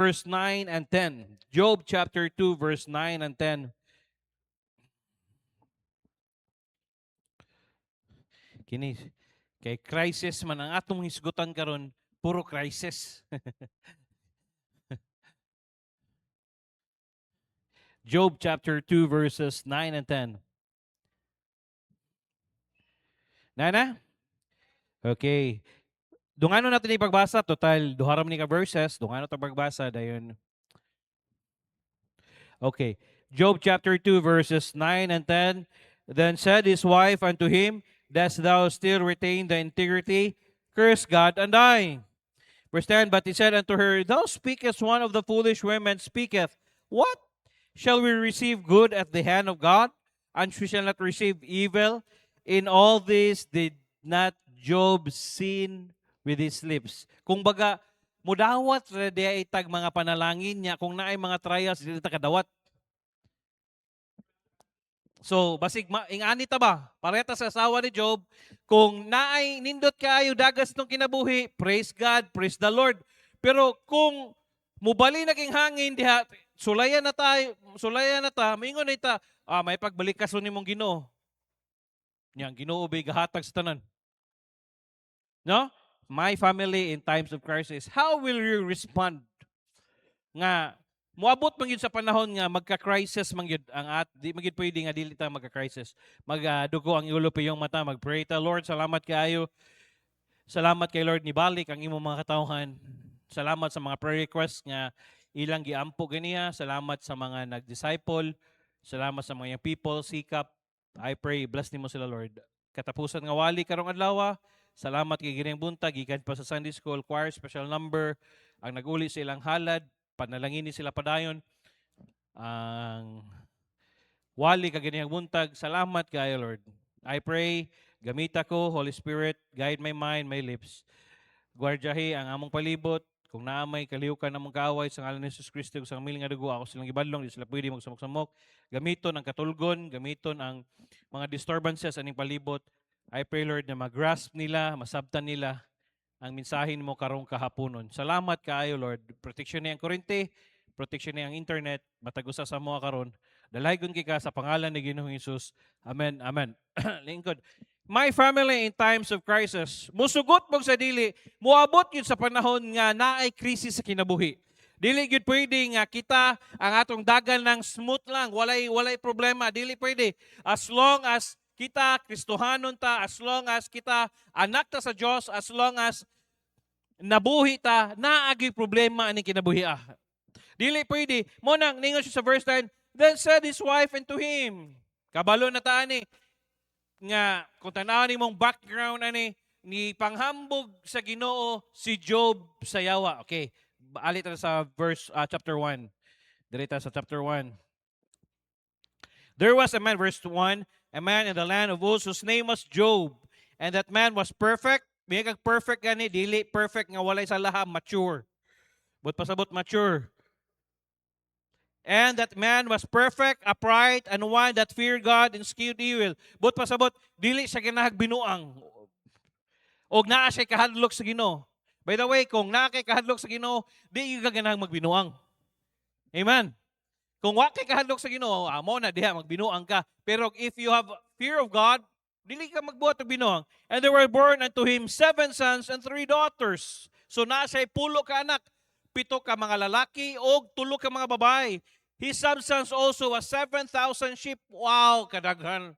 verse 9 and 10. Job chapter 2, verse 9 and 10. Kini, kay crisis man ang atong hisgutan karon, puro crisis. Job chapter 2, verses 9 and 10. Nana? Okay. Dungano natin ipagbasa, total, duharam ni ka verses, dungano ito pagbasa, dayon. Okay. Job chapter 2, verses 9 and 10. Then said his wife unto him, Dost thou still retain the integrity? Curse God and die. Verse 10, But he said unto her, Thou speakest, one of the foolish women speaketh. What? Shall we receive good at the hand of God? And we shall not receive evil? In all this did not Job sin with his lips. Kung baga, mudawat sa diya itag mga panalangin niya, kung naay mga trials, dili ta kadawat. So, basig ingani ta ba? Pareta sa asawa ni Job, kung naay nindot kaayo dagas nung kinabuhi, praise God, praise the Lord. Pero kung mubali naging hangin diha, sulayan na ta, mingon na ita, may pagbalik kaso nimong Ginoo. Yang Ginoo bay gahatag sa tanan. No? My family in times of crisis, how will you respond? Nga moabot man gyud sa panahon nga magka-crisis man gyud ang di man gyud pwede nga dili ta magka-crisis. Magdugo ang ulo pa yung mata, mag-pray ta, Lord, salamat kaayo. Salamat kay Lord ni balik ang imong mga katawhan. Salamat sa mga prayer requests nga ilang giampo ganiya. Salamat sa mga nag-disciple. Salamat sa mga people sikap. I pray bless nimo sila, Lord. Katapusan nga wali karong adlaw. Salamat kay gining buntag gikan pa sa Sunday School choir special number ang naguli sa ilang halad. Panalangin ni sila padayon ang wali kaganiyang buntag. Salamat kayo, Lord. I pray, gamita ko, Holy Spirit, guide my mind, my lips. Guardyahi ang among palibot. Kung naamay kalihukan among kaaway sa ngalan ni Jesus Kristo sa miling nga dugo, ako silang ibadlong, di sila pwede magsamok-samok. Gamiton ang katulgon, gamiton ang mga disturbances aning palibot. I pray, Lord, na mag-grasp nila, masabtan nila ang mensahin mo karong kahaponon. Salamat kaayo, Lord. Protection ni ang kurente, protection ni ang internet, matagusa sa mga karon. Dalaygon kay ka sa pangalan ni Ginoong Hesus. Amen. Amen. Lingkod. My family in times of crisis, musugot mo sa dili, muabot yun sa panahon nga naay krisis sa kinabuhi. Dili gyud pwede nga kita ang atong dagan ng smooth lang, walay problema, dili pwede. As long as kita Kristohanon ta, as long as kita anak ta sa Dios, as long as nabuhi ta, naagi problema ani kinabuhi. Dili pwede. Mo nang ningon siya sa verse 9, then said his wife unto him. Kabalo na ta ani nga kung tanaw ni mong background ani ni panghambog sa Ginoo si Job sa yawa. Okay. Alit ta sa verse chapter 1. Direta sa chapter 1. There was a man, verse 1, a man in the land of Uz whose name was Job. And that man was perfect. May kag perfect gani, dili perfect nga walay sa laha, mature. But pasabot mature. And that man was perfect, upright, and one that feared God and eschewed evil. But pasabot, dili siya kinahag binuang. Og naa siya kahadlok sa Ginoo. By the way, kung naa kay kahadlok sa Ginoo, di ka ganahang magbinuang. Amen. Kung wa kay kahadlok sa Ginoo, amo na diha magbinuang ka. Pero if you have fear of God, dili ka magbuhat og binuang. And there were born unto him 7 sons and 3 daughters. So naa siya 10 ka anak, 7 ka mga lalaki og 3 ka mga babae. His substance also was 7,000 sheep. Wow, kadaghan.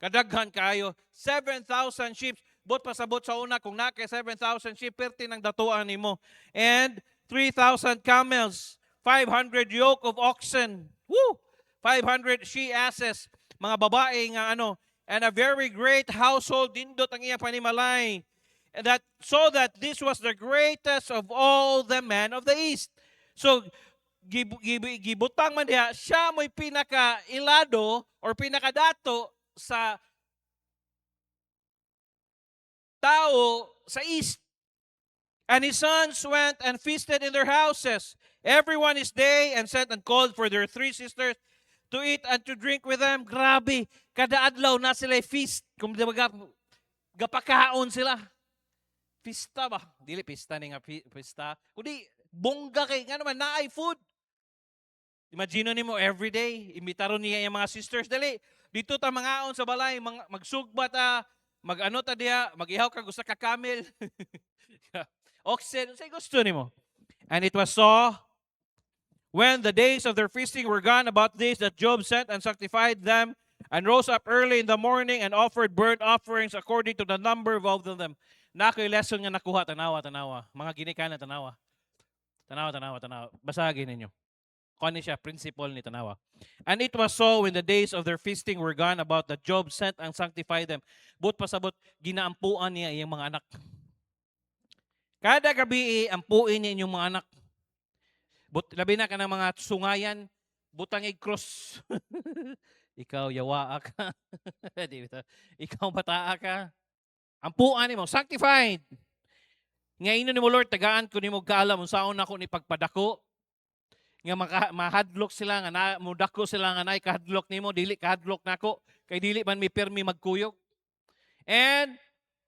Kadaghan kayo. 7,000 sheep. But pasabot sa una, kung na kay 7,000 sheep, perti ng datuan nimo. And 3,000 camels. 500 yoke of oxen. Woo! 500 she-asses. Mga babae nga ano. And a very great household. Dindot ang iya panimalay. And that, so that this was the greatest of all the men of the east. So, gibutang man diha, siya mo'y pinaka-ilado or pinaka-dato sa tao sa east. And his sons went and feasted in their houses. Everyone is day and sent and called for their 3 sisters to eat and to drink with them. Grabe, kada adlaw na sila feast. Kung gapakaon sila. Pista ba? Dili pista ni nga pista. Kundi bongga kay nga naman naay food. Imagine nimo everyday imbitaron niya yung mga sisters dali. Dito ta mangaon sa balay, magsugba ta, mag-ano ta diha, mag-ihaw kag usa ka camel. Oxen, say gusto nimo. And it was so when the days of their feasting were gone about this that Job sent and sanctified them and rose up early in the morning and offered burnt offerings according to the number of them. Nakoy lesson nga nakuha, tanawa. Mga ginikanan, tanawa. Tanawa. Basagin ninyo. Kung siya, principle ni tanawa. And it was so when the days of their feasting were gone about that Job sent and sanctified them. But pasabot, ginaampuan niya iyang mga anak. Kada gabi, ampuin niya inyong mga anak. Labi na ka ng mga sungayan, butang cross. Ikaw, yawa ka. Ikaw, bataa ka. Ampuan ni mo, sanctified. Ngayon ni mo, Lord, tagaan ko ni mo kaalam, unsaon ako ni pagpadako. Nga mahadlok sila, nga mudako sila, nga naay kahadlok ni mo, dili kahadlok na ako, kay dili man mi permi magkuyog. And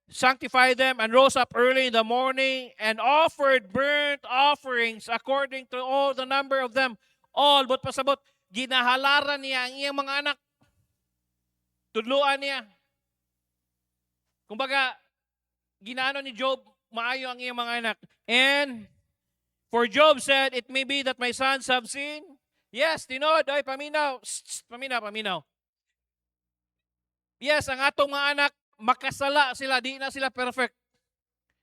sanctify them and rose up early in the morning and offered burnt offerings according to all the number of them. All, but pasabot, ginahalaran niya ang iyang mga anak. Tudluan niya. Kumbaga, ginaano ni Job, maayo ang iyang mga anak. And for Job said, it may be that my sons have sinned. Yes, tinod, ay paminaw. Paminaw. Yes, ang atong mga anak, makasala sila, di na sila perfect.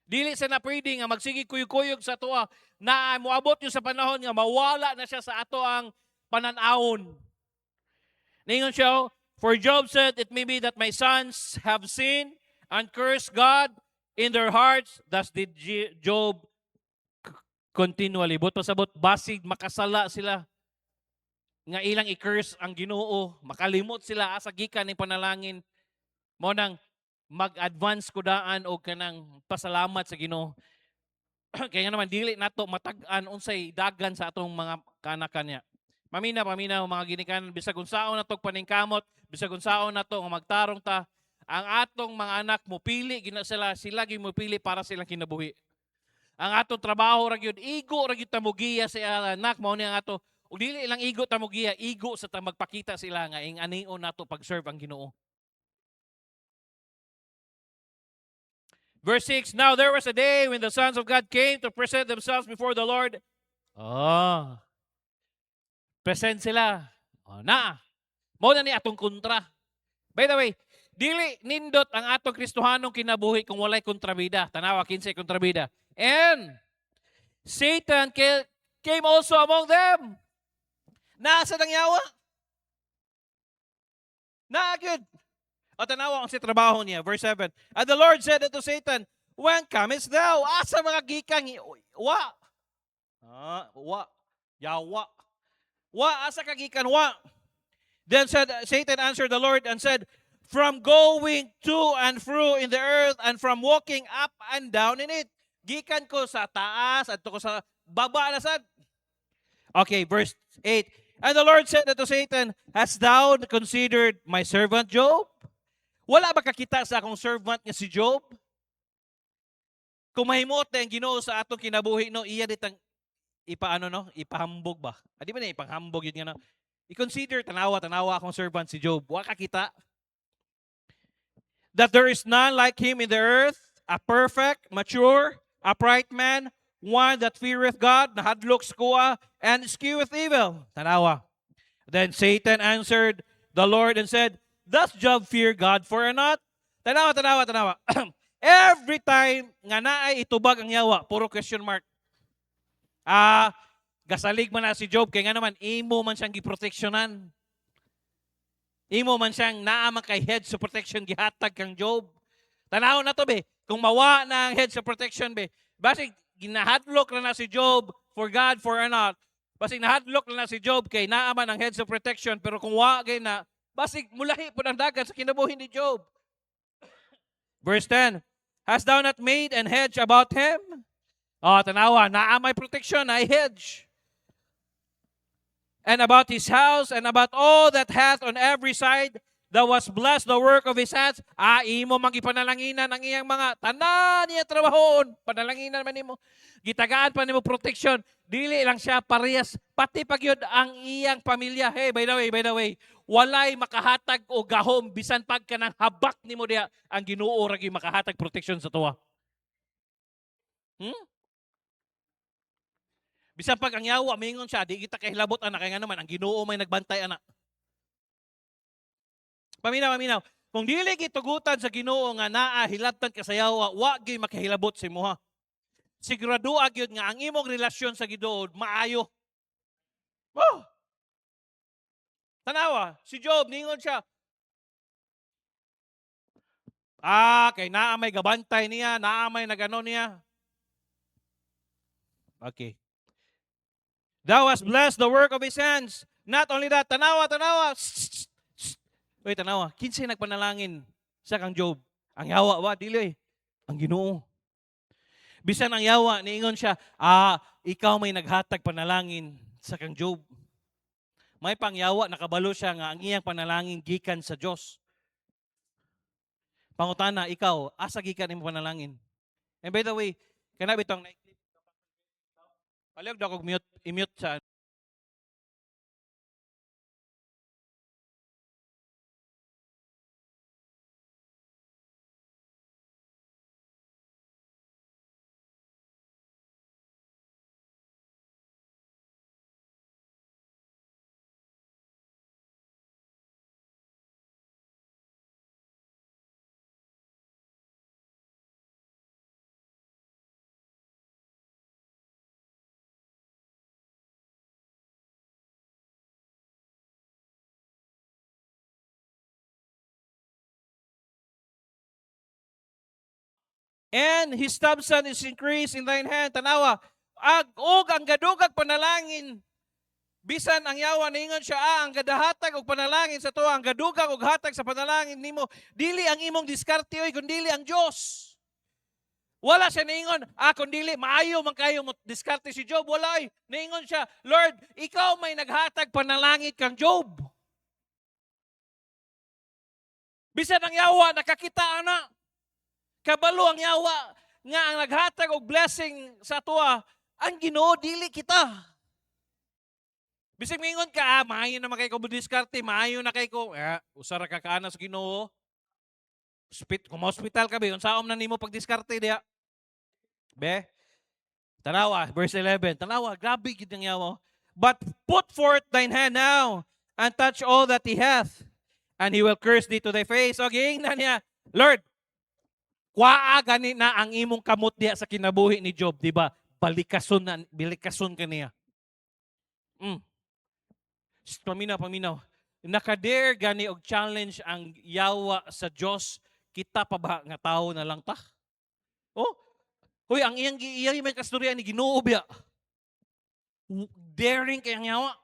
Dili sa na pwede nga magsigi kuyog-kuyog sa tuwa na moabot yung sa panahon nga mawala na siya sa ato ang pananawon. Ningon siya, for Job said, it may be that my sons have sinned and cursed God in their hearts. Thus did Job continually. But pasabot, basig makasala sila nga ilang i-curse ang Ginoo, makalimot sila asa gikan ning panalangin mo nang mag-advance ko daan o kanang pasalamat sa Ginoo. Kaya naman dili nato matag-an unsay dagan sa atong mga kanakan niya. Paminaw mga ginikanan, bisag unsaon nato paningkamot, bisag unsaon nato nga magtarong ta, ang atong mga anak mo pili gina sila gyud mo pili para silang kinabuhi. Ang atong trabaho ra gyud igo ra gyud ta mugiya sa anak mao ni ang ato ug dili lang igo ta mugiya, igo sa ta magpakita sila nga ing anion nato pag-serve ang Ginoo. Verse 6, now there was a day when the sons of God came to present themselves before the Lord. Present sila. Mao na ni atong kontra. By the way, dili nindot ang atong Kristohanong kinabuhi kung walay kontrabida. Tanawa, 15 kontrabida. And Satan came also among them. Nasa nang yawa? Naagid. O tanawa ang si trabaho niya. Verse 7. And the Lord said unto Satan, when comest thou? Asa mga gikang yawa. Asa ka gikan wa? Then said Satan answered the Lord and said, from going to and fro in the earth and from walking up and down in it. Gikan ko sa taas at ko sa baba na sad. Okay, verse 8. And the Lord said unto Satan, hast thou considered my servant Job? Wala ba kakita sa akong servant nga si Job? Kung mahimot na ang Ginoo sa atong kinabuhi, no, iya ditang ipahambog ba? Di ba na ipanghambog yun nga, no? I-consider, tanawa akong servant si Job. Wala kakita. That there is none like him in the earth, a perfect, mature, upright man, one that feareth God, nahadlok sa kuha, and escheweth evil. Tanawa. Then Satan answered the Lord and said, does Job fear God for or not? Tanawa. Every time nga naay itubag ang yawa, puro question mark. Gasalig man na si Job, kaya nga naman, imo man siyang giproteksyonan. Imo man siyang naamang kay head sa protection gihatag kang Job. Tanaw na to be, kung mawa na ang head sa protection be, basig ginahadlok na si Job for God for or not. Basig nahadlok na si Job kay naaman ang head sa protection, pero kung wa gay na basig mulahi po ng dagat sa kinabuhi ni Job. Verse 10, hast thou not made an hedge about him? Tanawa, naamay protection, na hedge. And about his house, and about all that hath on every side, thou was blessed the work of his hands. Imo magipanalaginan ang iyang mga tanan niya trabahon. Panalanginan man nimo. Gitagaan pa nimo protection. Dili lang siya parehas, pati pag yun ang iyang pamilya. Hey, by the way, walay makahatag o gahom bisan pag kanang habak nimo diha, ang Ginoo ra gyud makahatag protection sa tuwa. Hmm? Bisan pag ang yawa mingon siya, di kita kahilabot ana kay nga naman ang Ginoo may nagbantay ana. Paminaw. Kung dili gitugutan sa Ginoo nga naa hilabtan ka sa yawa, wa gyud makahilabot sa imuha. Sigurado gyud nga ang imong relasyon sa Ginoo maayo. Oh, tanawa, si Job ningon siya, kay naa may gabantay niya, naa may nagano niya. Okay. Thou hast blessed the work of his hands. Not only that, tanawa. Wait, tanawa. Kinsay nagpanalangin sa kang Job? Ang yawa wa, dili. Ang Ginoo. Bisan ang yawa, niingon siya, ikaw may naghatag panalangin sa kang Job. May pangyawa, nakabalo siya nga ang iyang panalangin gikan sa Dios. Pangutana, ikaw, asa gikan imong panalangin? And by the way, kana bitong na-clip. Palihog daw kog mute, i-mute sa and his substance is increased in thine hand. Tanawa, og ang gadugag panalangin, bisan ang yawa ningon siya, ang gadahatag og panalangin sa to, ang gadugag og hatag sa panalangin nimo, dili ang imong diskarte oy, kundi ang Dios. Wala siya ningon, kundi maayo man kayo mo diskarte si Job, wala oy. Ningon siya, Lord, ikaw may naghatag panalangin kang Job. Bisan ang yawa nakakita ana. Kabalo ang yawa nga ang naghatag og blessing sa tuwa, ang Ginoo dili kita. Bisig mingon ka, maayo na kay ko diskarte, maayo na kay ko, usara ka kaana sa Ginoo. Kung hospital ka ba, unsaon na nimo pagdiskarte diha? Be? Tanawa, verse 11. Tanawa, grabe gid ang yawa. But put forth thine hand now and touch all that he hath, and he will curse thee to thy face. O giingnan niya, Lord, kuaa gani na ang imong kamot diha sa kinabuhi ni Job, di ba? Balikason kaniya. Paminaw. Nakadare gani og challenge ang yawa sa Dios, kita pa ba nga tawo na lang ta? Oh, hoy, ang iyang may kasturya ni Ginoo biya. Daring kay ang yawa.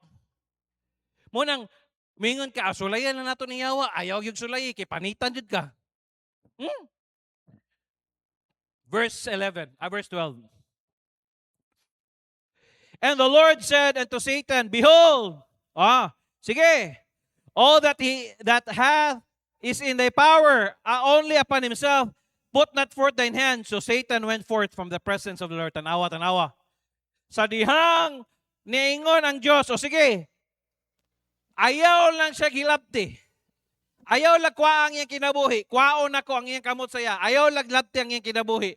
Mo nang mingon ka, sulayan na nato ni yawa, ayaw yung sulay kay panitan jud ka. Verse 12. And the Lord said unto Satan, behold, sige, all that hath is in thy power, only upon himself, put not forth thine hand. So Satan went forth from the presence of the Lord. Tanawa. Sa dihang niingon ang Diyos, sige, ayaw lang siya gilabti. Ayaw lagwa ang iyang kinabuhi. Kwaon ako ang iyang kamot saya. Ayaw laglabti ang iyang kinabuhi.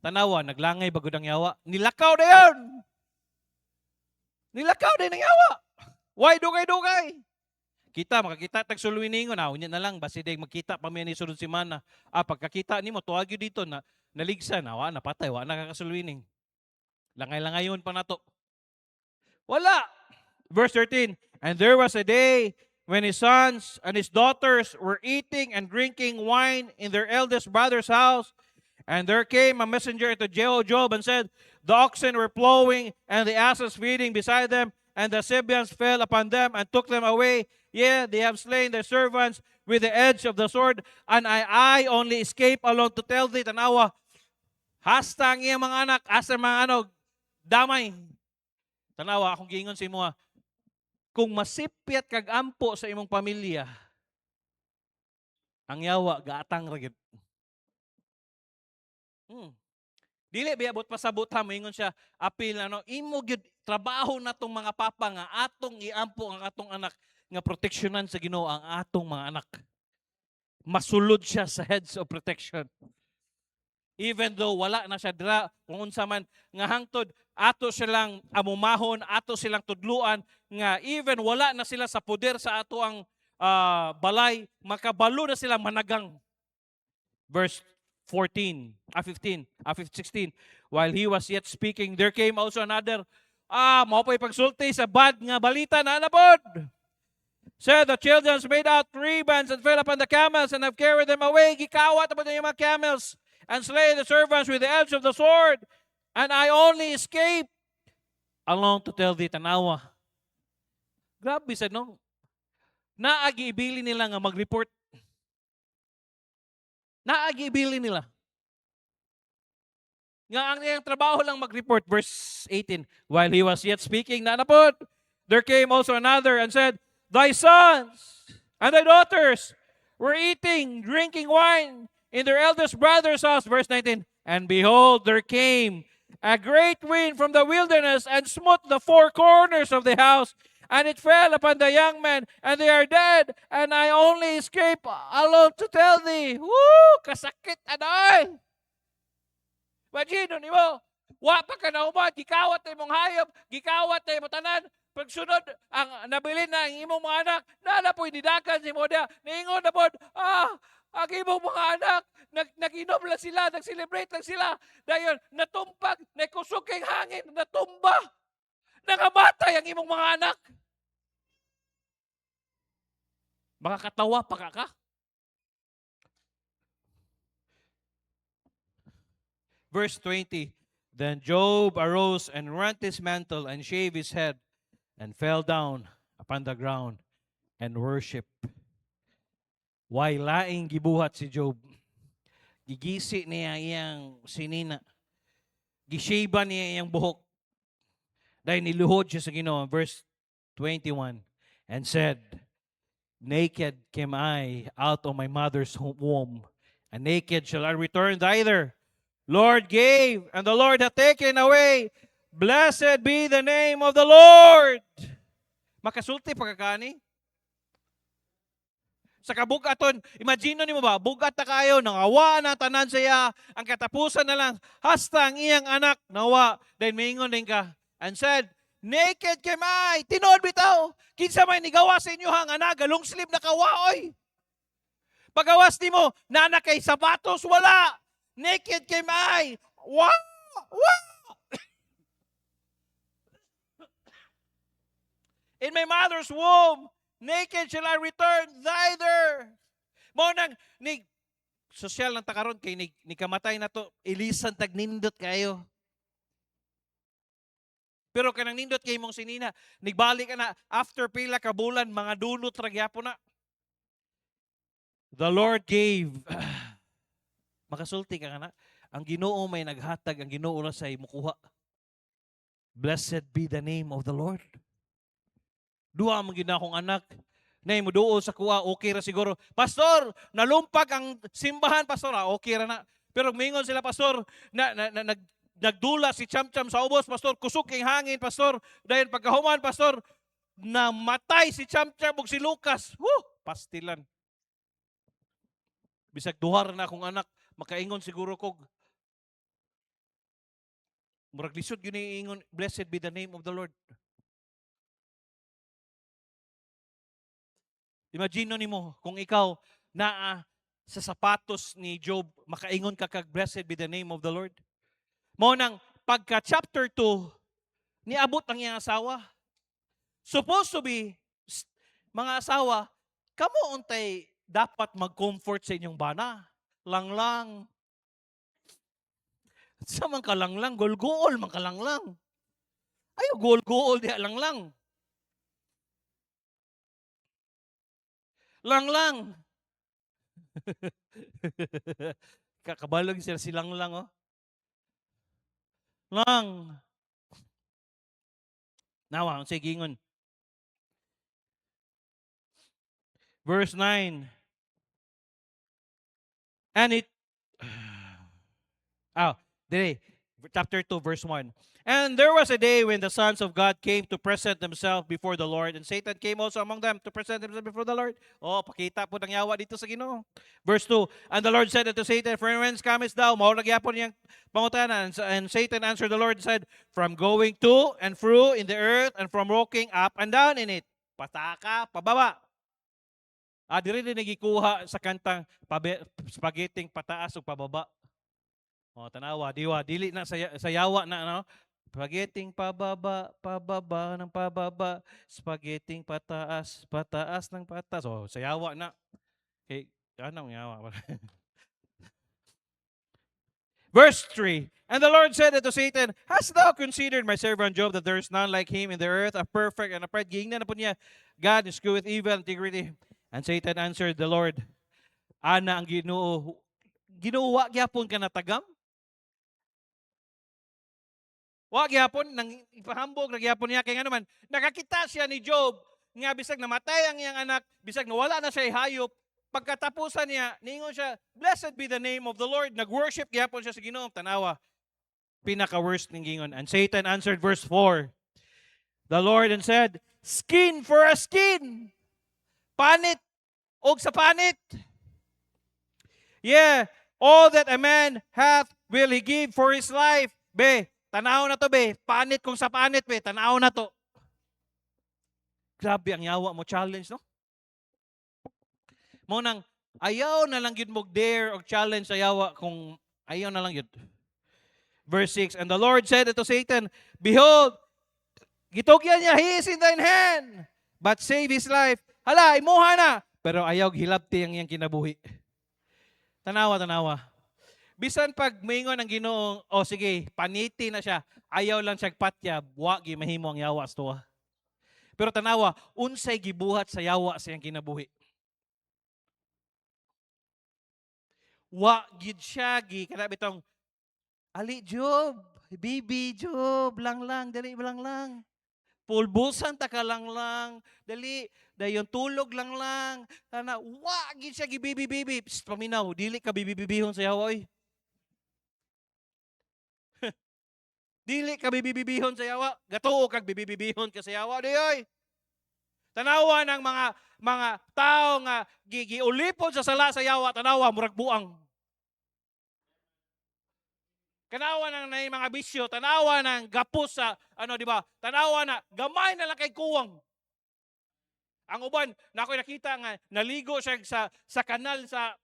Tanawa, naglangay bagod ang yawa. Nilakaw na yun. Nilakaw din ang yawa. Why dugay? Makakita tagsuluwiningon. Unya na lang, basidig magkita pa ni sunod si Mana. Pagkakita nimo tuwag yun dito na naligsan. Napatay, nakakasuluwining. Langay-langayon pa na to. Wala. Verse 13, and there was a day when his sons and his daughters were eating and drinking wine in their eldest brother's house, and there came a messenger to Job and said, the oxen were plowing and the asses feeding beside them, and the Sabeans fell upon them and took them away. Yeah, they have slain their servants with the edge of the sword, and I only escape alone to tell thee. Tanawa, hasta ang iyang mga anak, hasta mga damay. Tanawa, akong giingon sa imo, kung masipyat kag ampo sa imong pamilya, ang yawa gaatang ra gyud. Dili biabot pasabot ha, moingon siya, apil ano, imo gyud trabaho na tong mga papa nga atong iampo ang atong anak nga proteksyonan sa Ginoo ang atong mga anak. Masulod siya sa heads of protection. Even though wala na siya dira, kung unsa man nga hangtod, ato silang amumahon, ato silang tudluan, nga even wala na sila sa poder sa ato ang balay, makabalo na sila managang. Verse 16. While he was yet speaking, there came also another, mao pa'y pagsulti sa bad nga balita na napod. Said the children made out 3 bands and fell upon the camels and have carried them away. Gikawat upon the mga camels and slay the servants with the edge of the sword. And I only escaped alone to tell thee, tanawa. Grabe sa no. Naagi-ibili nila nga mag-report. Naagi-ibili nila. Nga ang iyang trabaho lang mag-report. Verse 18. While he was yet speaking, nanapod, there came also another and said, thy sons and thy daughters were eating, drinking wine in their eldest brother's house. Verse 19. And behold, there came a great wind from the wilderness and smote the 4 corners of the house. And it fell upon the young men, and they are dead. And I only escape alone to tell thee. Woo! Kasakit, aday! Imagine, mo, wa pa ka na umad, gikawat tayo mong hayop, gikawat tayo mo tanan, pagsunod, ang nabilin na ang imong mga anak, nalapoy nidakan si Moda, niingon na po, ang imong mga anak, nag-inom lang sila, nag-celebrate lang sila, dahil natumpag, naikusuking hangin, natumba, nangamatay ang imong mga anak. Makakatawa pa ka? Verse 20, then Job arose and rent his mantle and shaved his head and fell down upon the ground and worship. Why laing gibuhat si Job? Gigisi niya iyang sinina. Gisheba niya iyang buhok. Dahil niluhod siya sa Ginoo. Verse 21, and said, naked came I out of my mother's womb, and naked shall I return thither. Lord gave, and the Lord hath taken away. Blessed be the name of the Lord. Makasulti pagkakani. Sa kabugaton, imagine niyo ba, bugat na kayo, nangawa na tanan siya, ang katapusan na lang, hasta ang iyang anak, nawa, then maingon din ka, and said, naked came I, tinood bitaw, kinsa may nigawa sa inyo hang anak, long sleeve na kawaoy. Pagawas ni mo, nana kay sapatos, wala. Naked came I. Wow! Wow! In my mother's womb, naked shall I return thither. Mo nang ni sosyal ng takaron kay ni kamatay na to, ilisan tag nindot kayo. Pero kanang nindot kay mong sinina, nigbalik ka na after pila ka bulan, mga dunot ra gyapon na. The Lord gave. Makasulti ka na. Ang Ginoo may naghatag, ang Ginoo ra say mukuha. Blessed be the name of the Lord. Duha man gyud akong anak. Nay mo duol sa kuha, okay ra siguro. Pastor, nalumpag ang simbahan, pastor, okay ra na. Pero mingon sila, pastor, nagdula si Chamcham sa ubos, pastor, kusok king hangin, pastor. Dahil pagkahuman, pastor, namatay si Chamcham ug si Lucas. Pastilan. Bisag duha ra na akong anak, makaingon siguro kog. Murag lisod yun ingon, blessed be the name of the Lord. Imagine nimo kung ikaw naa sa sapatos ni Job, makaingon ka kag blessed be the name of the Lord. Mao nang pagka chapter 2, niabot ang iyang asawa. Supposed to be, mga asawa, kamo untay dapat mag-comfort sa inyong bana. Langlang. Sa man kalanglang, gol-gol, man kalanglang. Ayo, gol-gol, di langlang. Langlang. Kakabalog sila si Langlang, oh. Lang. Nawa, ang sigingon. Verse 9. And it, dili, chapter 2, verse 1. And there was a day when the sons of God came to present themselves before the Lord, and Satan came also among them to present himself before the Lord. Oh, pakita po ng yawa dito sa Ginoo. Verse 2, and the Lord said unto Satan, from whence comest thou? Mao nagyapon niyang pangutanan. And Satan answered the Lord and said, from going to and fro in the earth, and from walking up and down in it. Pataka, pababa. Diri din nagikuha sa kantang spaghetti pataas o pababa. O, tanawa, diwa, dili na sa yawa na, ano? Spaghetti pababa, pababa ng pababa, spaghetti pataas, pataas ng pataas. O, sa yawa na. Okay, anong yawa? Verse 3, and the Lord said unto Satan, hast thou considered my servant Job, that there is none like him in the earth, a perfect and upright? Giingnan na po niya, God is good with evil, integrity. And Satan answered the Lord, ana ang Ginoo, ginuwa gyapon ka na tagam? Wa gyapon nang ipahambog na gyapon niya kay nga naman nakakita siya ni Job nga bisag namatay ang iyang anak, bisag nawala na siya hayop, pagkatapusan niya niingon siya, blessed be the name of the Lord. Nag-worship gyapon siya sa Ginoo. Tanawa, pinaka-worst ning gingon. And Satan answered, verse 4, the Lord and said, skin for a skin, panit og sa panit. Yeah, all that a man hath will he give for his life. Be, tanaw na to, be. Panit kung sa panit, be. Tanaw na to. Grabe ang yawa mo challenge, no? Mo nang ayaw na lang yun mo dare o challenge sa yawa kung ayaw na lang yun. Verse 6, and the Lord said unto Satan, behold, gitugyan niya, he is in thine hand, but save his life. Hala, imuha na. Pero ayaw hilabti ang iyang kinabuhi. Tanawa, tanawa. Bisan pag maingon ang Ginoo, o sige, paniti na siya, ayaw lang siya patya, wagi mahimo ang yawa sa tuwa. Pero tanawa, unsay gibuhat sa yawa sa iyang kinabuhi. Wa gid siya gi kada bitong ali Job, baby Job, lang dali lang. Pulbusan ta ka lang, dali dayon tulog lang. Ana wa gid siya gi baby. Psst, paminaw, dili ka bibibihon sa yawa oy. Dili ka bibibihon sa yawa, gatuo kag bibibihon ka sa yawa di oy. Tanawa ng mga tao nga giulipod sa sala sa yawa, tanawa murag buang. Tanawa ng mga bisyo, tanawa ng gapos sa ano di ba? Tanawa na gamay na lang kay kuwang. Ang uban, na ako'y nakita nga naligo siya sa kanal sa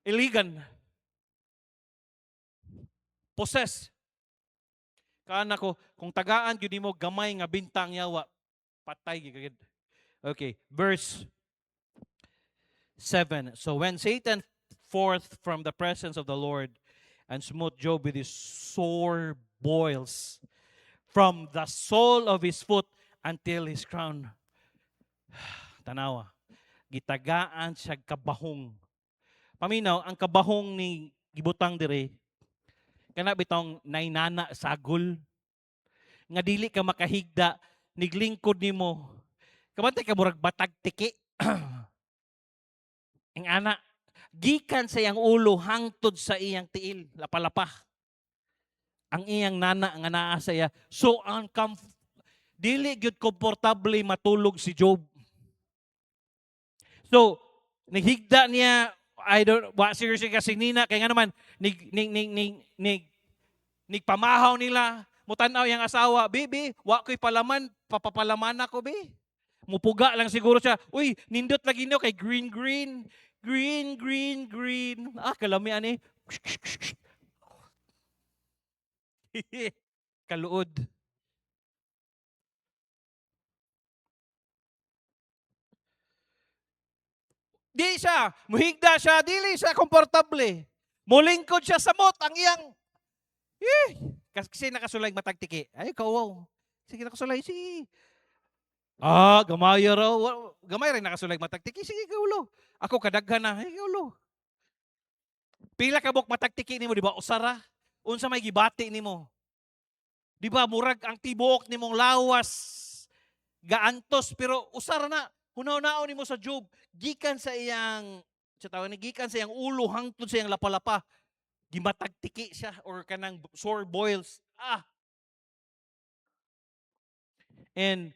Iligan. Possess. Kana ko, kung tagaan yun mo gamay nga bintang yawa, patay gigagid. Okay, verse 7. So when Satan forth from the presence of the Lord and smote Job with his sore boils from the sole of his foot until his crown. Tanawa, gitagaan siya kabahong. Paminaw, ang kabahong ni gibutang dire, kana bitong nainana sagol nga dili ka makahigda niglingkod nimo kabantay ka murag batag tiki. Ang ana gikan sa iyang ulo hangtod sa iyang tiil lapalapa ang iyang nana nga naa sa iya, so dili gyud komportable matulog si Job. So naghigda niya, I don't wa seriously kasi nina kay nga naman nigpamahaw nila, mutanaw yang asawa, bibi, wa ko'y palaman, papapalaman ako, bi. Mupuga lang siguro siya, uy, nindot lagi niyo kay green. Kalami ani. Kaluod. Di siya, muhigda siya, dili siya komportable. Mulingkod siya sa mot, ang iyang kasi nakasulay matagtiki. Ay, kawaw. Sige, nakasulay. Sige. Gamay raw. Gamay rin nakasulay matagtiki. Sige, kaulo. Ako kadaghan na. Ay, kaulo. Pila ka buk matagtiki nimo, di ba? Usara. Unsa may gibati nimo. Di ba, murag ang tibok nimong lawas. Gaantos. Pero usara na. Hunaw-naon nimo sa Job. Gikan sa iyang, gikan sa iyang ulo, hangtod sa iyang lapalapa. gimatagtiki siya or kanang sore boils. And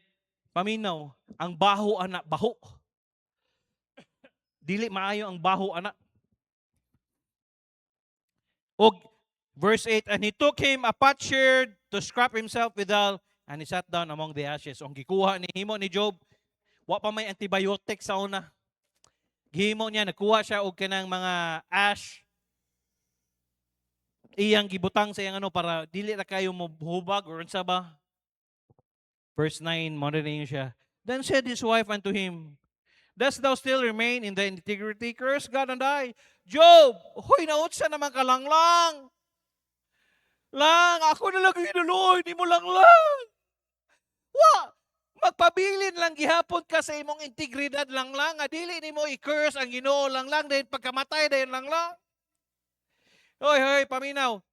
paminaw, ang baho ana, baho. Dili maayo ang baho ana. Og verse 8, and he took him a potsherd to scrap himself withal, and he sat down among the ashes. Ang gikuha ni himo ni Job, wa pa may antibiotic sa una. Gihimo niya, nakuha siya og kanang mga ash. Iyang gibutang sa iyang para dili ra kayo mo hubag or unsa ba. Verse 9, mo rin siya. Then said his wife unto him, dost thou still remain in the integrity? Curse God and die. Job, hoy, nautsa naman ka lang. Lang, ako na lang hinuloy, di mo lang. Wa, magpabilin lang gihapon ka sa imong integridad lang. Dili ni mo i-curse ang Ginoo lang. Dahil pagkamatay, dahil lang. Hoy, paminaw.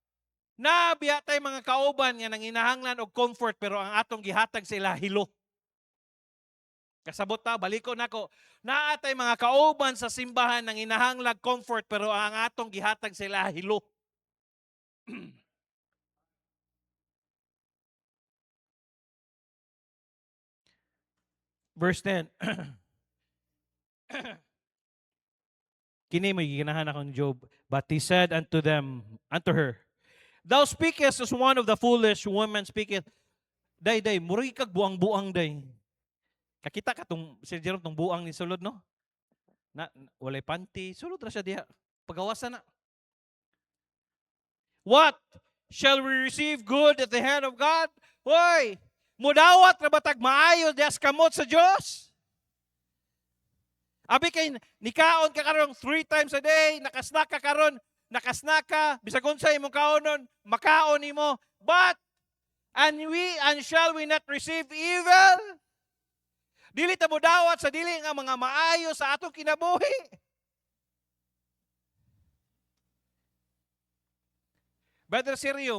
Nabiya tay mga kauban nga nanginahanglan og comfort pero ang atong gihatag sila hilo. Kasabot ta, baliko nako. Naatay mga kauban sa simbahan nang inahanglag comfort pero ang atong gihatag sila hilo. Verse 10. Kini mo giganahan ako ni Job. But he said unto her, thou speakest as one of the foolish women speaketh. Day, muri kag buang-buang day. Kakita ka si Jerome tong buang ni sulod, no? Walay panty. Sulod ra siya diha. Pagawasan na. What? Shall we receive good at the hand of God? Hoy! Mudawat na batag maayo dias kamot sa Diyos? Abi kay nikaon ka karon 3 times a day, nakasnack ka karon, bisag unsa imong kaonon, makaon nimo. But and shall we not receive evil? Dili ta mo dawat sa dili nga mga maayo sa atong kinabuhi. Brother Sergio,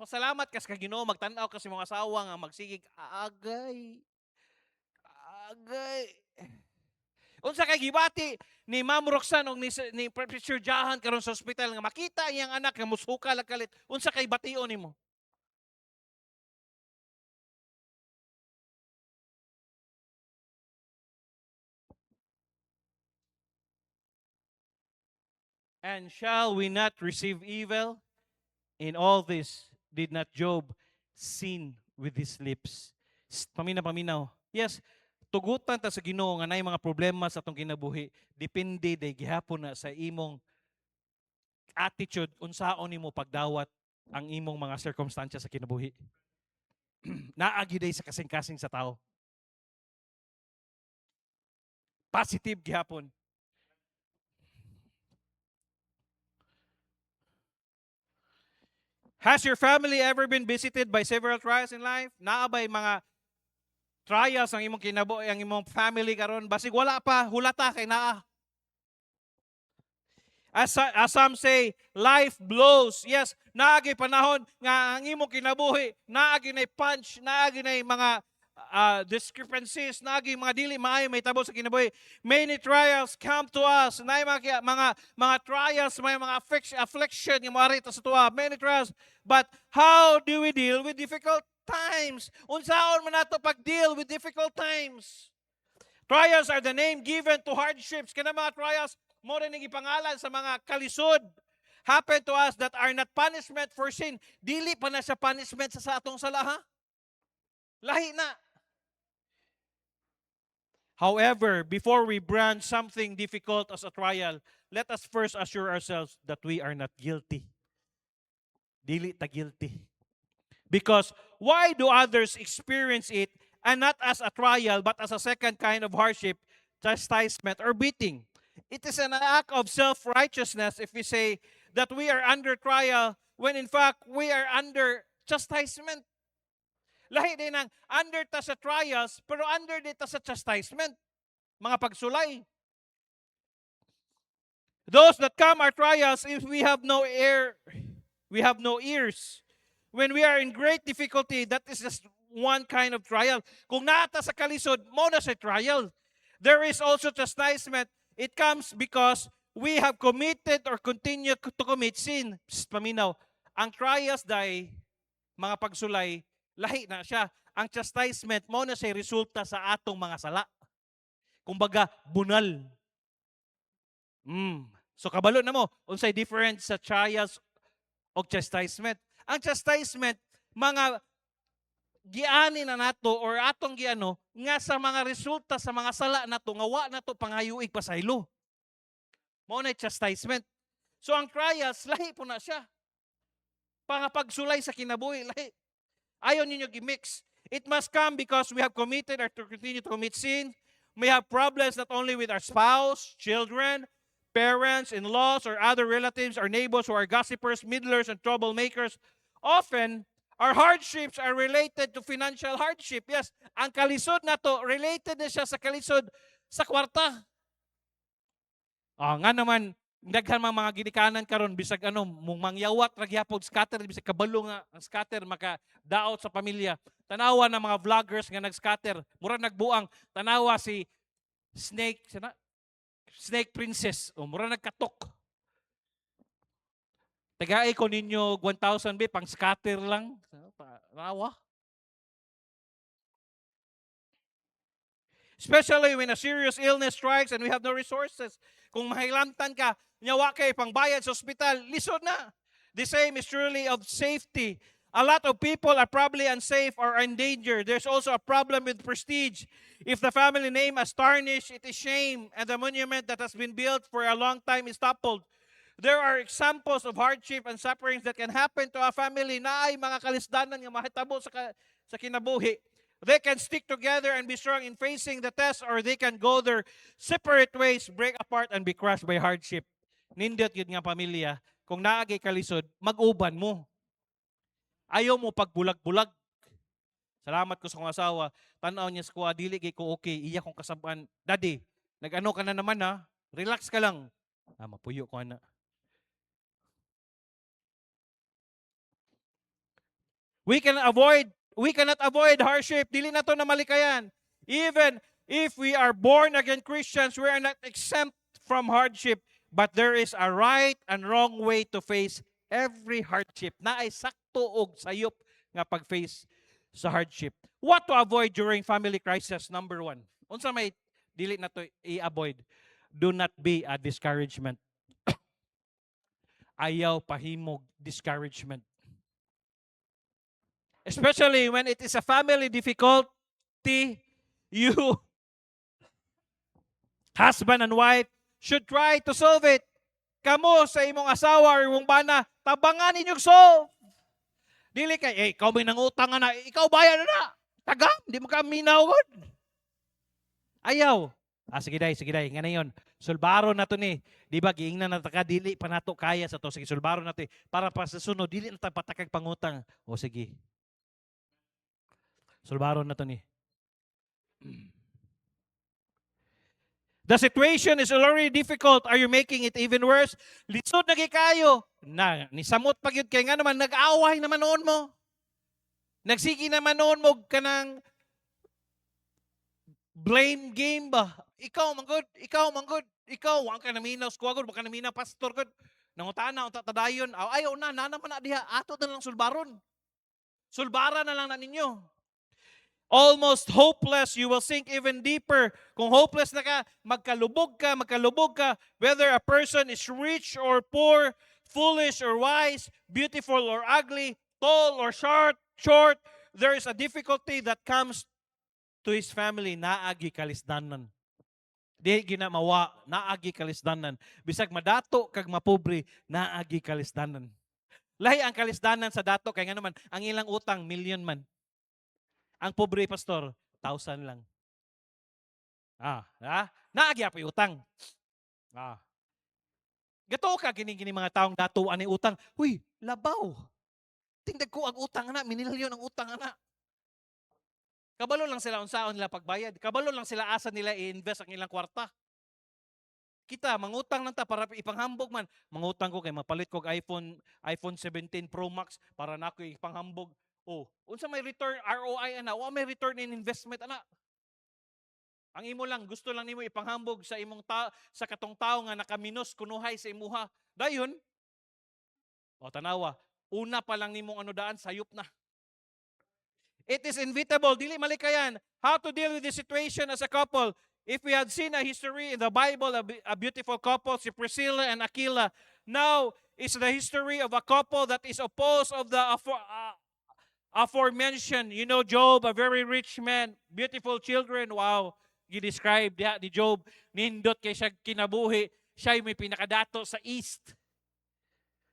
masalamat ka sa Ginoo, magtan-aw ka sa mga asawa nga magsigig agay. Unsa kay gibati ni Ma'am Roxanne og ni Professor Jahan karon sa ospital nga makita iyang anak nga musuka lang kalit. Unsa kay bation nimo? And shall we not receive evil? In all this, did not Job sin with his lips? Paminaw. Yes, tugutan ta sa Ginoo nga nay mga problema sa atong kinabuhi. Depende day gihapon na sa imong attitude unsaon nimo pagdawat ang imong mga circumstansya sa kinabuhi. Naagi day sa kasing-kasing sa tao. Positive gihapon. Has your family ever been visited by several trials in life? Naabay mga trials ang imong ang imong family karon basig wala pa hulata kay naa. As some say, life blows. Yes, naagi panahon nga ang imong kinabuhi, naagi na punch, naagi na mga discrepancies, naagi mga dili maayo may tabo sa kinabuhi. Many trials come to us. Nay mga trials, may mga affliction nga moarita sa tuwa. Many trials. But how do we deal with difficult times? Unsaon man nato pag-deal with difficult times? Trials are the name given to hardships. Kana mga trials mo rin ipangalan sa mga kalisod happen to us that are not punishment for sin. Dili pa na siya punishment sa atong sala, ha? Lahi na. However, before we brand something difficult as a trial, let us first assure ourselves that we are not guilty. Dili ta guilty. Because why do others experience it and not as a trial but as a second kind of hardship, chastisement, or beating? It is an act of self-righteousness if we say that we are under trial when in fact we are under chastisement. Lahi din ang under ta sa trials pero under din ta sa chastisement. Mga pagsulay. Those that come are trials if we have no ears. When we are in great difficulty, that is just one kind of trial. Kung naata sa kalisod, mo na sa trial. There is also chastisement. It comes because we have committed or continue to commit sin. Psst, paminaw. Ang trials day, mga pagsulay, lahi na siya. Ang chastisement mo na siya resulta sa atong mga sala. Kumbaga, bunal. So kabalo na mo, unsay difference sa trials o chastisement. Ang chastisement, mga giani na nato or atong giano nga sa mga resulta sa mga sala nato nga wa nato pangayuig pasaylo. Mao na chastisement. So ang trials lahi po na siya. Pangapagsulay sa kinabuhi lahi. Ayon ninyo gi-mix. It must come because we have committed or to continue to commit sin. We have problems not only with our spouse, children, parents, in-laws, or other relatives, or neighbors who are gossipers, middlers, and troublemakers. Often, our hardships are related to financial hardship. Yes, ang kalisod na to, related na siya sa kalisod sa kwarta. Nga naman, daghan mga ginikanan karon bisag ano mong mangyawat ragyapod scatter bisag kabalo nga ang scatter makadaot sa pamilya. Tanawa na mga vloggers nga nag-scatter, mura nagbuang, tanawa si Snake Princess, o mura nagkatok. Tagaay ko ninyo 1,000 be pang scatter lang. Tanawa. Especially when a serious illness strikes and we have no resources. Kung mahilamtan ka, nyawa kay pangbayad sa ospital, lisod na. The same is truly of safety. A lot of people are probably unsafe or in danger. There's also a problem with prestige. If the family name is tarnished, it is shame, and the monument that has been built for a long time is toppled. There are examples of hardship and sufferings that can happen to a family na ay mga kalisdanan nga mahitabo sa kinabuhi. They can stick together and be strong in facing the test, or they can go their separate ways, break apart, and be crushed by hardship. Nindot yun nga pamilya, kung naagay kalisod, mag-uban mo. Ayaw mo pagbulag-bulag. Salamat ko sa kong asawa. Tanaw niya sa kuha, dili kay ko okay. Iya kong kasaban. Daddy, nag-ano ka na naman ha? Relax ka lang. Mapuyo ko na. We cannot avoid hardship. Dili na to na malikayan. Even if we are born again Christians, we are not exempt from hardship. But there is a right and wrong way to face every hardship. Na ay sakto og sayop nga pag-face sa hardship. What to avoid during family crisis? Number 1. Unsa may dili na to i-avoid? Do not be a discouragement. Ayaw pahimog discouragement. Especially when it is a family difficulty, you, husband and wife, should try to solve it. Kamo sa imong asawa or imong bana, tabangan ninyong solve. Dili kay, ikaw may nangutang na, ikaw bayan na. Tagam, di mo ka minawod. Ayaw. Sige day, nga na yun. Sulbaro na to ni. Di ba, giingnan na taka, dili pa nato kaya sa to. Sige, sulbaro na to. Para pa sa sunod, dili na ta patakag pangutang. O sige. Sulbaro na to ni. The situation is already difficult. Are you making it even worse? Lisod na kayo. Nisamot pag yun kay nga naman, nag-away naman noon mo. Nagsigi naman noon mo ka ng blame game ba? Ikaw manggod, ikaw, wang ka naminaw, squagod, baka naminaw, pastor, god. Nangutana, tadayon, ayaw na naman na diha, ato na lang sulbaron. Sulbara na lang na ninyo. Almost hopeless, you will sink even deeper. Kung hopeless na ka, magkalubog ka, whether a person is rich or poor, foolish or wise, beautiful or ugly, tall or short, there is a difficulty that comes to his family, naagi kalisdanan. Di ginamawa, naagi kalisdanan. Bisag madato kag mapobre, naagi kalisdanan. Lahi ang kalisdanan sa dato, kaya nga naman, ang ilang utang, million man. Ang pobre pastor, 1,000 lang. Naagi pa utang. Gato ka gini mga taong datuan ni utang. Huy, labaw. Tingdag ko ang utang na, minilyon ang utang na. Kabalo lang sila unsaon nila pagbayad. Kabalo lang sila asa nila i-invest ang ilang kwarta. Kita, mangutang lang ta para ipanghambog man. Mangutang ko kay mapalit ko iPhone 17 Pro Max para nako ipanghambog. Unsa may return ROI ana? Wa may return in investment ana. Ang imo lang gusto lang nimo ipanghambog sa imong sa katong tawo nga nakaminos kunuhay sa imuha. Dayon, o tanawa, una pa lang nimong ano daan sayop na. It is inevitable, dili malikayan, how to deal with this situation as a couple. If we had seen a history in the Bible, a beautiful couple, si Priscilla and Aquila, now it's the history of a couple that is opposed of the aforementioned. You know, Job, a very rich man, beautiful children. Wow, gi-describe diha ni Job, nindot kay siya kinabuhi, siya may pinakadato sa east.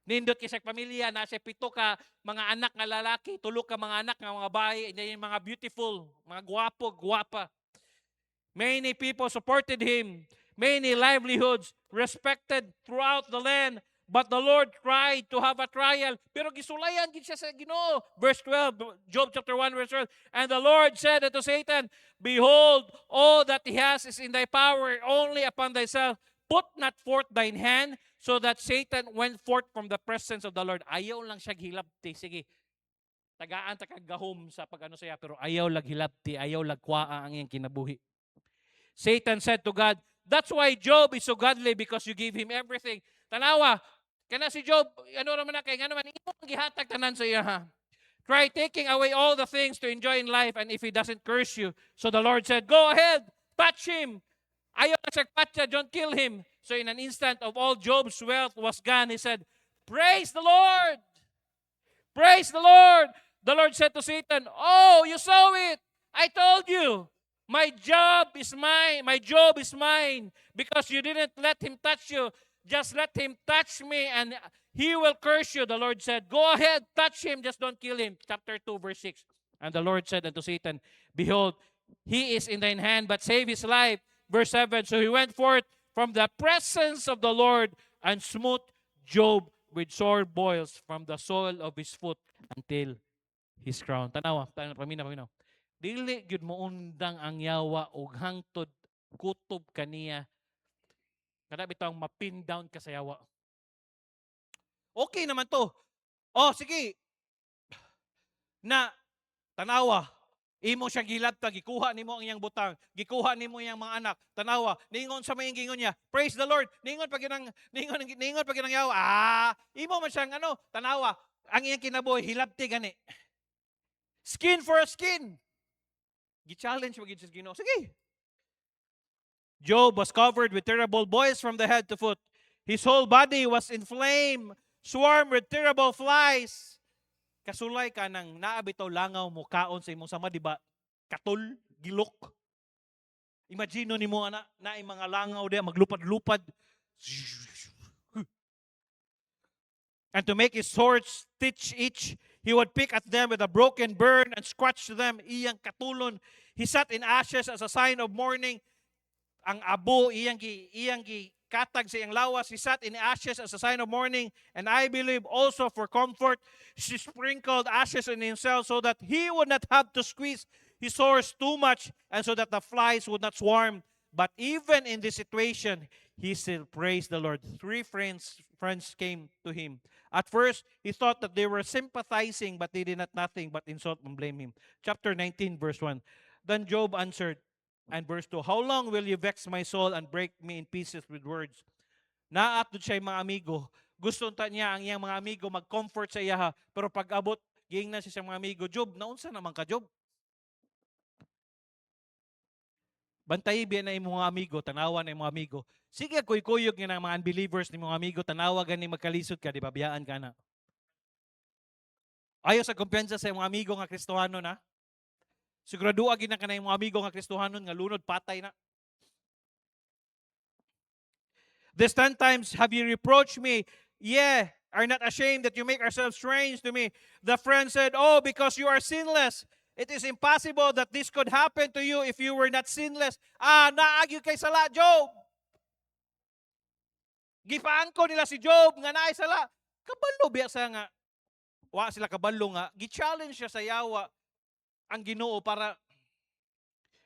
Nindot kay siya pamilya, na siya 7 ka mga anak nga lalaki, 3 ka mga anak nga mga babae, and mga beautiful, mga gwapo, gwapa. Many people supported him, many livelihoods respected throughout the land. But the Lord tried to have a trial. Pero gisulayan gid siya sa Ginoo. Verse 12, Job chapter 1, verse 12. And the Lord said unto Satan, Behold, all that he has is in thy power, only upon thyself. Put not forth thine hand, so that Satan went forth from the presence of the Lord. Ayaw lang siya hilabti. Sige, tagaan ta kagahom sa pagano saya, pero ayaw lag hilabti, ayaw lag kwaa ang iyang kinabuhi. Satan said to God, that's why Job is so godly, because you gave him everything. Tanawa, kana si Job, ano naman na kay nga naman, imong gihatag tanan sa iya ha. Try taking away all the things to enjoy in life, and if he doesn't curse you. So the Lord said, go ahead, touch him. Ayaw na siya patcha, don't kill him. So in an instant of all Job's wealth was gone, he said, praise the Lord. Praise the Lord. The Lord said to Satan, oh, you saw it. I told you. My job is mine. My job is mine. Because you didn't let him touch you. Just let him touch me and he will curse you. The Lord said, go ahead, touch him. Just don't kill him. Chapter 2, verse 6. And the Lord said unto Satan, behold, he is in thine hand, but save his life. Verse 7, so he went forth from the presence of the Lord and smote Job with sore boils from the sole of his foot until his crown. Tanawa, paminaw. Dili gyud mo undang ang yawa og hangtod kutob kaniya. Kada bitaw mapin down ka sa yawa. Okay naman to. Oh, sige. Na tanawa, imo siya gilabta, gikuha nimo ang iyang butang, gikuha nimo iyang mga anak. Tanawa, ningon sa maing gingon niya, praise the Lord. Ningon pag ginang yawa. Imo man siyang ano, tanawa, ang iyang kinabuhi hilabti gani. Skin for a skin. Gi-challenge magid sa Ginoo. Sige. Job was covered with terrible boils from the head to foot. His whole body was inflamed, swarmed with terrible flies. Kasulay ka nang naabitaw langaw mo kaon sa imong sama, di ba? Katul, gilok. Imagine ni mo na mga langaw diya maglupad-lupad. And to make his swords stitch each, he would pick at them with a broken burn and scratch them. Iyang katulon. He sat in ashes as a sign of mourning. Ang abo, iyang katag sa iyang lawas. He sat in ashes as a sign of mourning. And I believe also for comfort, she sprinkled ashes on himself so that he would not have to squeeze his sores too much and so that the flies would not swarm. But even in this situation, he still praised the Lord. 3 friends came to him. At first, he thought that they were sympathizing, but they did not nothing but insult and blame him. Chapter 19, verse 1. Then Job answered, and verse 2, how long will you vex my soul and break me in pieces with words? Naatod siya yung mga amigo. Gusto niya ang iyang mga amigo mag-comfort sa iya. Pero pag abot, giingnan siya sa mga amigo, Job, naunsa naman ka, Job? Bantayi biya na yung mga amigo, tanawa na yung mga amigo. Sige, kuy-kuyog nga ng mga unbelievers ni mga amigo, tanawa gani magkalisod ka, di ba? Biyaan ka na. Ayaw sa kumpiyansa sa mga amigo nga Kristohano na. Sigurado agin na ka na yung mga amigo nga Kristohanon nga lunod, patay na. This 10 times have you reproached me? Yeah, are not ashamed that you make ourselves strange to me. The friend said, oh, because you are sinless. It is impossible that this could happen to you if you were not sinless. Naagyo kay sala, Job. Gipaan ko nila si Job nga naay sala. Kabalo biya sa nga. Wa sila kabalo nga. Gi-challenge siya sa yawa ang Ginoo para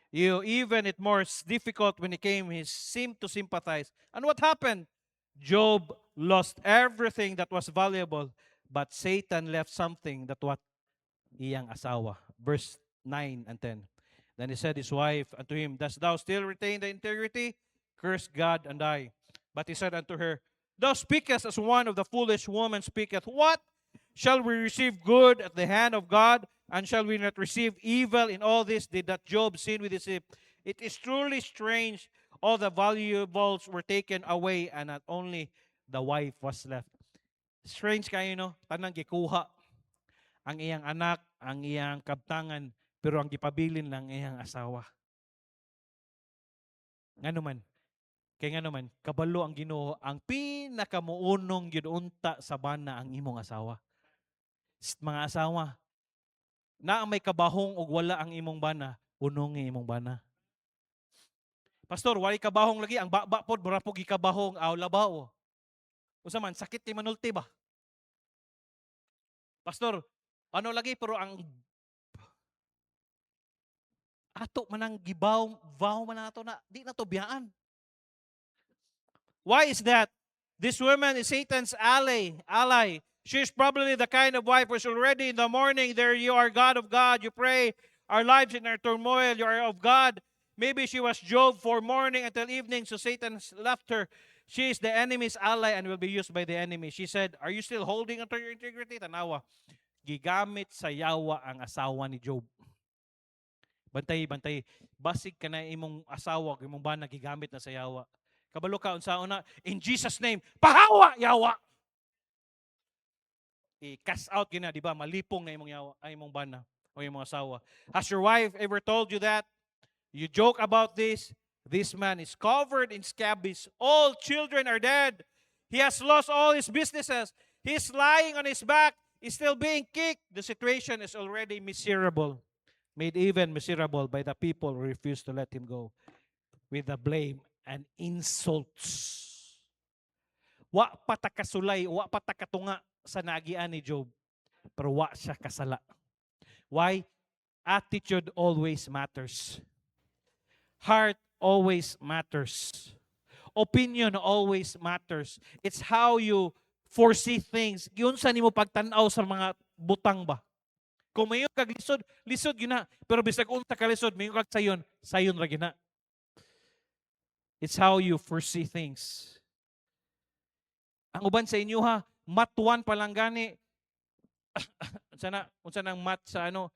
even it more difficult when he came, he seemed to sympathize. And what happened? Job lost everything that was valuable, but Satan left something that what iyang asawa. Verse 9 and 10. Then he said his wife unto him, Dost thou still retain the integrity? Curse God and die. But he said unto her, Thou speakest as one of the foolish women speaketh. What? Shall we receive good at the hand of God? And shall we not receive evil? In all this did not Job sin with his hip. It is truly strange. All the valuables were taken away, and not only the wife was left. Strange kayo, no? Tanang gikuha ang iyang anak, ang iyang kabtangan, pero ang gipabilin lang iyang asawa. Nga naman, kaya nga naman, kabalo ang Ginoo, ang pinakamuunong yun-unta sa bana ang imong asawa. Mga asawa, na ang may kabahong o wala ang imong bana, unong imong bana. Pastor, wala kabahong lagi, ang baba pod, mura po gikabahong, aw labaw. Usa man, sakit ti manulti ba? Pastor, ano lagi, pero ang ato manang gibaw, vow man nato na, di na to biyaan. Why is that? This woman is Satan's ally. She's probably the kind of wife who's already in the morning, there you are, God of God, you pray, our lives in our turmoil, you are of God. Maybe she was Job for morning until evening, so Satan left her. She is the enemy's ally and will be used by the enemy. She said, Are you still holding onto your integrity? Tanawa, gigamit sa yawa ang asawa ni Job. Bantay. Basig ka na imong asawa, imong bana, gigamit na sa yawa. Kabalo ka, unsaon na, in Jesus' name, pahawa, yawa! I-cast out gina, di ba? Malipong na imong yawa, ay imong bana o imong asawa. Has your wife ever told you that? You joke about this. This man is covered in scabies. All children are dead. He has lost all his businesses. He's lying on his back. He's still being kicked. The situation is already miserable. Made even miserable by the people who refuse to let him go. With the blame and insults. Wa patakasulay, wa patakatunga sa nagian ni Job. Pero wa siya kasala. Why? Attitude always matters. Heart always matters. Opinion always matters. It's how you foresee things. Yun sa nimo pagtanaw sa mga butang ba? Kung mayon kag lisod gina. Pero bisag unta ka lisod, mayon kag sayon ra gina. It's how you foresee things. Ang uban sa inyo ha, matuan pa lang gani. Unsa nang mat sa ano?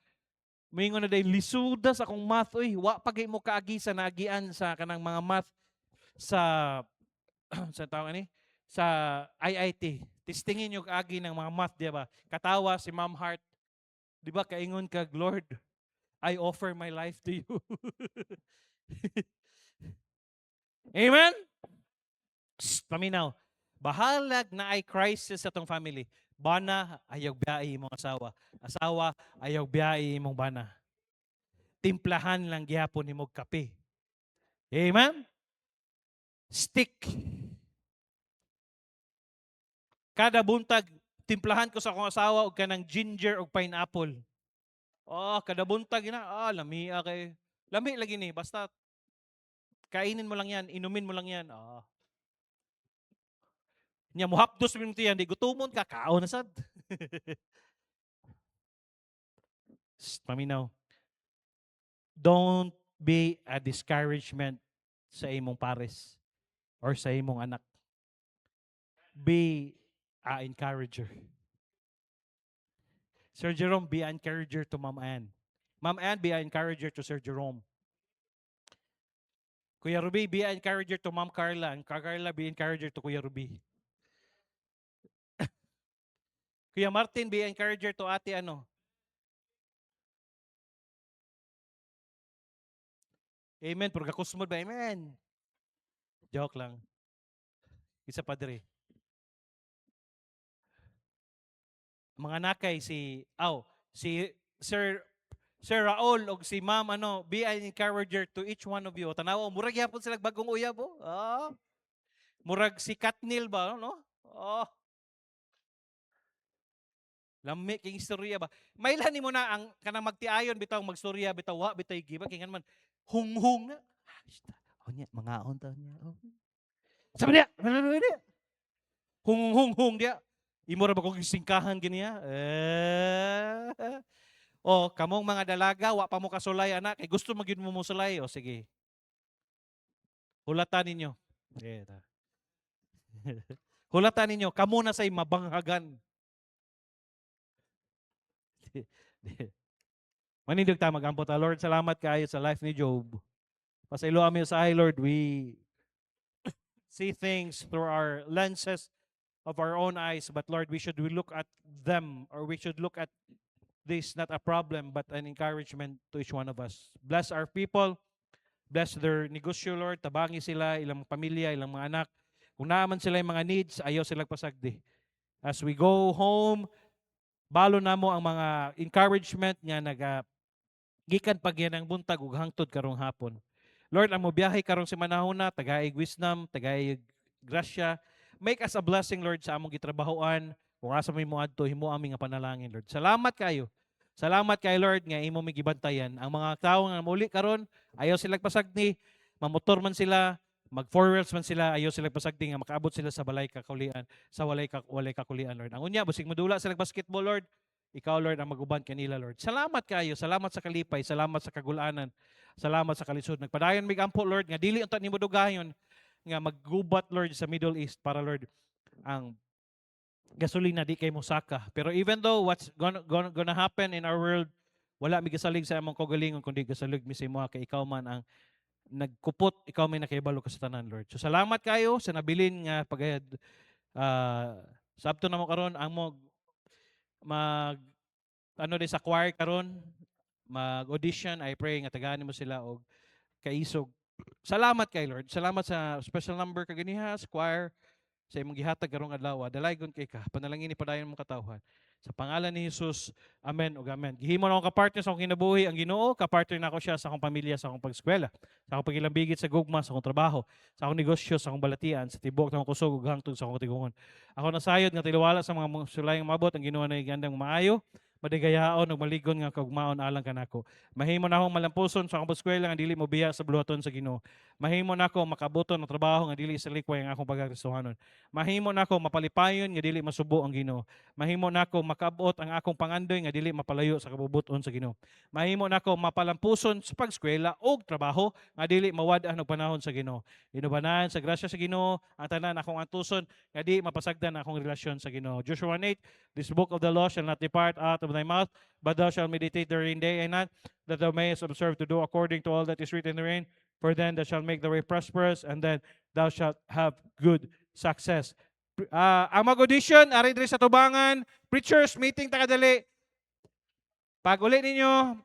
Mingon na day lisuda sa akong math, oy, wa pagay mo kaagi sa nagian sa kanang mga math sa sa tawag ani sa IIT. Testingin niyo kaagi ng mga math, di ba? Katawa si Ma'am Hart. Di ba kaingon kag Lord, I offer my life to you. Amen? Paminaw. Bahalag na ay crisis sa tong family. Bana, ayaw biyai imong asawa. Asawa, ayaw biyai imong bana. Timplahan lang gihapon imong kape. Amen? Stick. Kada buntag, timplahan ko sa akong asawa og kanang ginger og pineapple. Oh, kada buntag ina, lamia kay. Lami lagi ni, basta kainin mo lang yan, inumin mo lang yan. Nya muhapdos mo yan, di gutumon ka, kao na sad. Paminaw. Don't be a discouragement sa imong pares or sa imong anak. Be a encourager. Sir Jerome, be an encourager to Ma'am Ann. Ma'am Ann, be an encourager to Sir Jerome. Kuya Ruby, be an encourager to Ma'am Carla. And Carla, be an encourager to Kuya Ruby. Kuya Martin, be an encourager to ate ano. Amen. Purga kusmod ba? Amen. Joke lang. Isa pa dire. Mga nakay si Sir Raul o si Ma'am be an encourager to each one of you. Tanaw, murag yapon sila bagong uyab oh. Murag si Katnil ba no? Lami king istorya ba. Mailan nimo na ang kanang magtiayon bitaw magstorya bitaw wa bitay giba kingan man hunghung na. Onya mga on ta niya. Sabi dia. Hung dia. Imo ra ba kog singkahan kaniya? O kamong mga dalaga wa pa mo kasulay anak kay gusto magyud mo musulay o sige. Hulatan ninyo. Yeah. Hulatan ninyo kamo na say mabanghagan. Manindog ta magampot ta Lord, salamat kaayo sa life ni Job. Pasaylo amin sa Lord, we see things through our lenses of our own eyes, but Lord, we look at them, or we should look at this not a problem but an encouragement to each one of us. Bless our people, bless their negosyo, Lord, tabangi sila, ilang pamilya, ilang mga anak. Kung naaman sila yung mga needs, ayaw sila pasagdi. As we go home, balo na mo ang mga encouragement nga gikan pag yan ang buntag ug hangtod karong hapon. Lord, ang mobiyahe karong si manahona, tagaig wisdom, tagaig grasya. Make us a blessing, Lord, sa among gitrabahoan. Kung asa may moadto, himo aming nga panalangin, Lord. Salamat kayo. Salamat kay Lord nga imo migibantayan. Ang mga tawo nga muli karon, ayaw sila pasagdi, mamotor man sila, mag four wheels man sila, ayaw sila pasagdi nga makaabot sila sa balay kakulian, sa walay kakulian, Lord. Ang unya, busig modula sila basketball, Lord. Ikaw, Lord, ang maguban kanila, Lord. Salamat kayo. Salamat sa kalipay. Salamat sa kagulanan. Salamat sa kalisod. Nagpadayon mig ampo, Lord, nga dili unta nimo dugayon nga maggubat, Lord, sa Middle East para, Lord, ang gasolina di kay mosaka. Pero even though what's gonna happen in our world, wala mi gasalig sa among kaugalingon kundi gasalig mi sa imo kay ikaw man ang nagkupot, ikaw may nakahibalo ka sa tanan, Lord. So salamat kayo sa nabilin nga pagayad sabto na mo karon ang mo mag ano din sa choir karon mag-audition. I pray nga tagaan mo sila og kaisog. Salamat kay Lord. Salamat sa special number kaganiha sa choir sa imong gihatag karong adlaw. Dalaygon kay ka. Panalangin ni padayon mo katawhan. Sa pangalan ni Jesus. Amen ug amen. Gihimo na akong kapartner sa akong kinabuhi ang Ginoo. Kapartner na ako siya sa akong pamilya, sa akong pag-eskwela, sa akong pagilambigit sa gugma, sa akong trabaho, sa akong negosyo, sa akong balatian, sa tibok ng kusog ug hangtod sa akong tigungon. Ako nasayod nga tiliwala sa mga sulayang mabot ang Ginoo na igandang maayo, madigayaon ug maligon nga kagmaon alang kanako. Mahimo na akong malampuson sa akong pag-eskwela nga dili mo biya sa buluhaton sa Ginoo. Mahimo na ako makabuton ng trabaho nga dili sa likway ang akong pagkakristohanon. Mahimo na ako mapalipayon nga dili masubo ang Ginoo. Mahimo na ako makabot ang akong pangandoy nga dili mapalayo sa kabubuton sa Ginoo. Mahimo na ako mapalampuson sa pag-eskwela ug trabaho nga dili mawad-an og panahon sa Ginoo. Inubanan sa grasya sa Ginoo ang tanan akong antuson nga di mapasagdan ang akong relasyon sa Ginoo. Joshua 1:8, this book of the law shall not depart out of thy mouth, but thou shalt meditate therein day and night, that thou mayest observe to do according to all that is written therein. For then thou shalt make the way prosperous, and then thou shalt have good success. Ang mag-audition, ari diri sa Tubangan, preachers meeting takadali. Pag uli ninyo,